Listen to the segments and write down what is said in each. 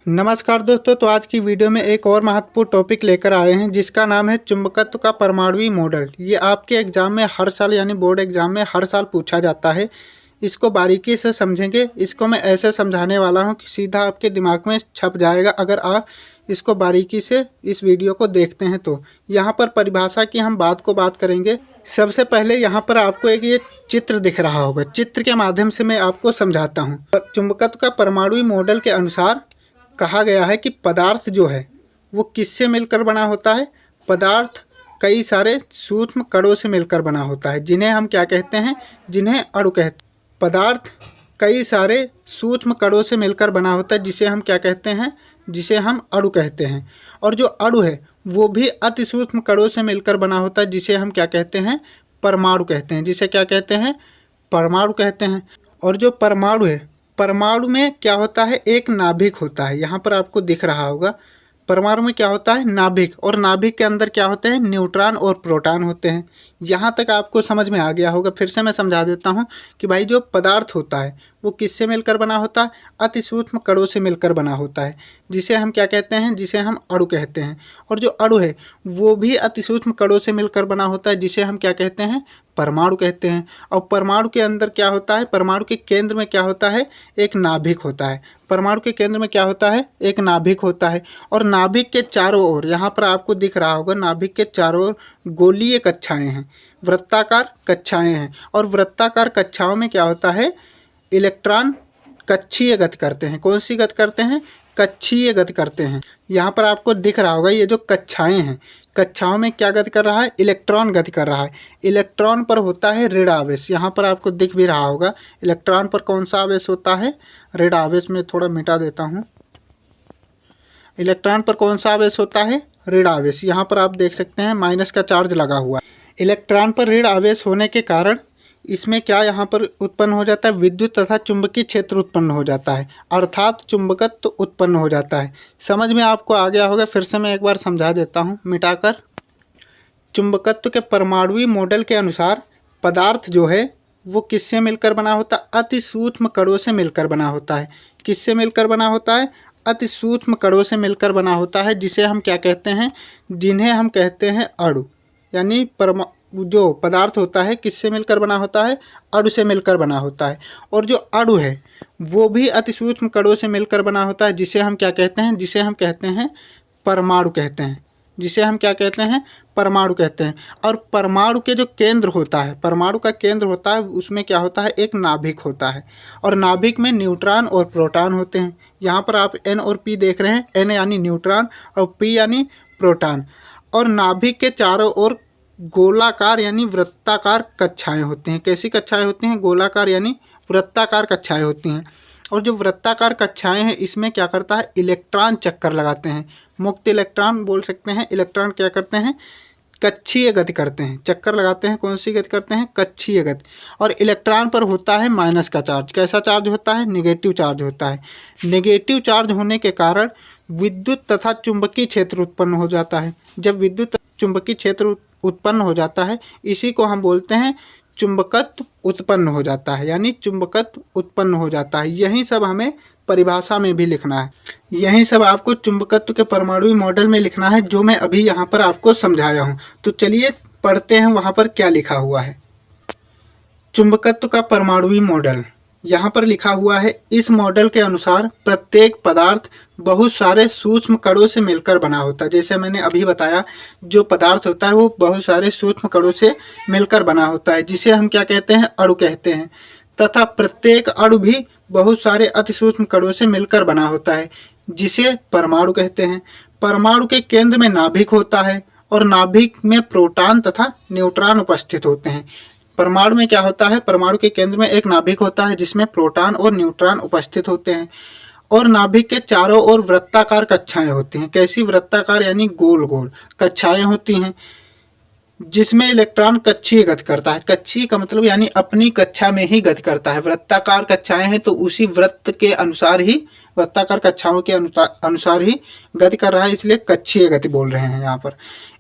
नमस्कार दोस्तों, तो आज की वीडियो में एक और महत्वपूर्ण टॉपिक लेकर आए हैं जिसका नाम है चुंबकत्व का परमाणुई मॉडल। ये आपके एग्जाम में हर साल यानी बोर्ड एग्जाम में हर साल पूछा जाता है। इसको बारीकी से समझेंगे। इसको मैं ऐसे समझाने वाला हूँ कि सीधा आपके दिमाग में छप जाएगा अगर आप इसको बारीकी से इस वीडियो को देखते हैं। तो यहाँ पर परिभाषा की हम बात करेंगे। सबसे पहले यहाँ पर आपको एक ये चित्र दिख रहा होगा। चित्र के माध्यम से मैं आपको समझाता हूँ। चुंबकत्व का परमाणुई मॉडल के अनुसार कहा गया है कि पदार्थ जो है वो किससे मिलकर बना होता है। पदार्थ कई सारे सूक्ष्म कणों से मिलकर बना होता है, जिन्हें हम क्या कहते हैं, जिन्हें अणु कहते हैं। पदार्थ कई सारे सूक्ष्म कणों से मिलकर बना होता है, जिसे हम क्या कहते हैं, जिसे हम अणु कहते हैं। और जो अणु है वो भी अति सूक्ष्म कणों से मिलकर बना होता है, जिसे हम क्या कहते हैं, परमाणु कहते हैं। जिसे क्या कहते हैं, परमाणु कहते हैं। और जो परमाणु है, परमाणु में क्या होता है, एक नाभिक होता है। यहाँ पर आपको दिख रहा होगा परमाणु में क्या होता है, नाभिक। और नाभिक के अंदर क्या होते हैं, न्यूट्रॉन और प्रोटॉन होते हैं। यहाँ तक आपको समझ में आ गया होगा। फिर से मैं समझा देता हूँ कि भाई जो पदार्थ होता है वो किससे मिलकर बना होता है, अति सूक्ष्म कणों से मिलकर बना होता है, जिसे हम क्या कहते हैं, जिसे हम अणु कहते हैं। और जो अणु है वो भी अति सूक्ष्म कणों से मिलकर बना होता है, जिसे हम क्या कहते हैं, परमाणु कहते हैं। और परमाणु के अंदर क्या होता है, परमाणु के केंद्र में क्या होता है, एक नाभिक होता है। परमाणु के केंद्र में क्या होता है, एक नाभिक होता है। और नाभिक के चारों ओर, यहाँ पर आपको दिख रहा होगा, नाभिक के चारों ओर गोलीय कक्षाएं हैं, वृत्ताकार कक्षाएं हैं। और वृत्ताकार कक्षाओं में क्या होता है, इलेक्ट्रॉन कक्षीय गति करते हैं। कौन सी गति करते हैं, कक्षीय गति करते हैं। यहाँ पर आपको दिख रहा होगा ये जो कक्षाएं हैं, कक्षाओं में क्या गति कर रहा है, इलेक्ट्रॉन गति कर रहा है। इलेक्ट्रॉन पर होता है ऋण आवेश। यहाँ पर आपको दिख भी रहा होगा इलेक्ट्रॉन पर कौन सा आवेश होता है, ऋण आवेश। में थोड़ा मिटा देता हूँ। इलेक्ट्रॉन पर कौन सा आवेश होता है, ऋण आवेश। यहाँ पर आप देख सकते हैं माइनस का चार्ज लगा हुआ है। इलेक्ट्रॉन पर ऋण आवेश होने के कारण इसमें क्या यहाँ पर उत्पन्न हो जाता है, विद्युत तथा चुंबकीय क्षेत्र उत्पन्न हो जाता है, अर्थात चुंबकत्व उत्पन्न हो जाता है। समझ में आपको आ गया होगा। फिर से मैं एक बार समझा देता हूँ मिटाकर। चुंबकत्व के परमाणुई मॉडल के अनुसार पदार्थ जो है वो किससे मिलकर बना होता है, अति सूक्ष्म कणों से मिलकर बना होता है। किससे मिलकर बना होता है, अति सूक्ष्म कणों से मिलकर बना होता है, जिसे हम क्या कहते हैं, जिन्हें हम कहते हैं अणु। यानी जो पदार्थ होता है किससे मिलकर बना होता है, अणु से मिलकर बना होता है। और जो अणु है वो भी अति सूक्ष्म कणों से मिलकर बना होता है, जिसे हम क्या कहते हैं, जिसे हम कहते हैं परमाणु कहते हैं। जिसे हम क्या कहते हैं, परमाणु कहते हैं। और परमाणु के जो केंद्र होता है, परमाणु का केंद्र होता है, उसमें क्या होता है, एक नाभिक होता है। और नाभिक में न्यूट्रॉन और प्रोटॉन होते हैं। यहाँ पर आप N और P देख रहे हैं। N यानी न्यूट्रॉन और P यानी प्रोटॉन। और नाभिक के चारों ओर गोलाकार यानी वृत्ताकार कक्षाएं होती हैं। कैसी कक्षाएं होती हैं, गोलाकार यानी वृत्ताकार कक्षाएं होती हैं। और जो वृत्ताकार कक्षाएं हैं इसमें क्या करता है, इलेक्ट्रॉन चक्कर लगाते हैं। मुक्त इलेक्ट्रॉन बोल सकते हैं। इलेक्ट्रॉन क्या करते हैं, कक्षीय गति करते हैं, चक्कर लगाते हैं। कौन सी गति करते हैं, कक्षीय गति। और इलेक्ट्रॉन पर होता है माइनस का चार्ज। कैसा चार्ज होता है, नेगेटिव चार्ज होता है। नेगेटिव चार्ज होने के कारण विद्युत तथा चुंबकीय क्षेत्र उत्पन्न हो जाता है। जब विद्युत चुंबकीय क्षेत्र उत्पन्न हो जाता है, इसी को हम बोलते हैं चुंबकत्व उत्पन्न हो जाता है, यानी चुंबकत्व उत्पन्न हो जाता है। यही सब हमें परिभाषा में भी लिखना है। यही सब आपको चुंबकत्व के परमाणुई मॉडल में लिखना है, जो मैं अभी यहाँ पर आपको समझाया हूँ। तो चलिए पढ़ते हैं वहाँ पर क्या लिखा हुआ है। चुंबकत्व का परमाणुई मॉडल यहाँ पर लिखा हुआ है। इस मॉडल के अनुसार प्रत्येक पदार्थ बहुत सारे सूक्ष्म कणों से मिलकर बना होता है। जैसे मैंने अभी बताया, जो पदार्थ होता है वो बहुत सारे सूक्ष्म कणों से मिलकर बना होता है, जिसे हम क्या कहते हैं, अणु कहते हैं। तथा प्रत्येक अणु भी बहुत सारे अति सूक्ष्म कणों से मिलकर बना होता है, जिसे परमाणु कहते हैं। परमाणु के केंद्र में नाभिक होता है और नाभिक में प्रोटॉन तथा न्यूट्रॉन उपस्थित होते हैं। परमाणु में क्या होता है, परमाणु के केंद्र में एक नाभिक होता है जिसमें प्रोटॉन और न्यूट्रॉन उपस्थित होते हैं। और नाभिक के चारों ओर वृत्ताकार कक्षाएं होती हैं। कैसी वृत्ताकार, यानी गोल गोल कक्षाएं होती हैं, जिसमें इलेक्ट्रॉन कक्षीय गति करता है। कक्षीय का मतलब यानी अपनी कक्षा में ही गति करता है। वृत्ताकार कक्षाएं हैं तो उसी वृत्त के अनुसार ही, वृत्ताकार कक्षाओं के अनुसार ही गति कर रहा है, इसलिए कक्षीय गति बोल रहे हैं यहाँ पर।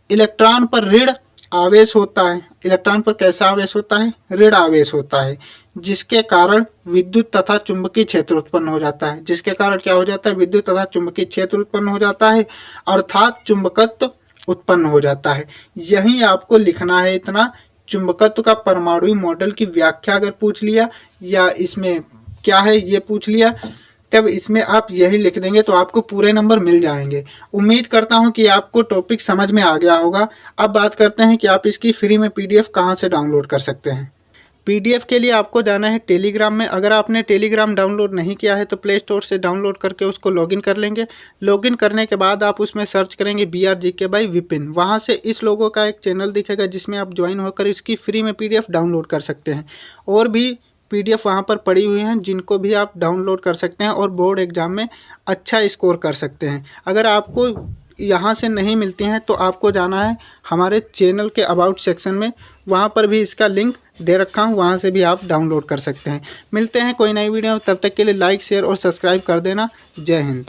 इलेक्ट्रॉन पर ऋण आवेश होता है। इलेक्ट्रॉन पर कैसा आवेश होता है, ऋण आवेश होता है, जिसके कारण विद्युत तथा चुंबकीय क्षेत्र उत्पन्न हो जाता है। जिसके कारण क्या हो जाता है? विद्युत तथा चुंबकीय क्षेत्र उत्पन्न हो जाता है, अर्थात चुंबकत्व उत्पन्न हो जाता है। यही आपको लिखना है इतना। चुंबकत्व का परमाणु मॉडल की व्याख्या अगर पूछ लिया या इसमें क्या है ये पूछ लिया, तब इसमें आप यही लिख देंगे तो आपको पूरे नंबर मिल जाएंगे। उम्मीद करता हूं कि आपको टॉपिक समझ में आ गया होगा। अब बात करते हैं कि आप इसकी फ्री में पीडीएफ कहां से डाउनलोड कर सकते हैं। पीडीएफ के लिए आपको जाना है टेलीग्राम में। अगर आपने टेलीग्राम डाउनलोड नहीं किया है तो प्ले स्टोर से डाउनलोड करके उसको लॉगिन कर लेंगे। लॉगिन करने के बाद आप उसमें सर्च करेंगे BRGK बाय विपिन। वहाँ से इस लोगों का एक चैनल दिखेगा जिसमें आप ज्वाइन होकर इसकी फ्री में पीडीएफ डाउनलोड कर सकते हैं। और भी पीडीएफ वहाँ पर पड़ी हुई हैं जिनको भी आप डाउनलोड कर सकते हैं और बोर्ड एग्जाम में अच्छा स्कोर कर सकते हैं। अगर आपको यहाँ से नहीं मिलती हैं तो आपको जाना है हमारे चैनल के अबाउट सेक्शन में, वहाँ पर भी इसका लिंक दे रखा हूँ, वहाँ से भी आप डाउनलोड कर सकते हैं। मिलते हैं कोई नई वीडियो, तब तक के लिए लाइक शेयर और सब्सक्राइब कर देना। जय हिंद।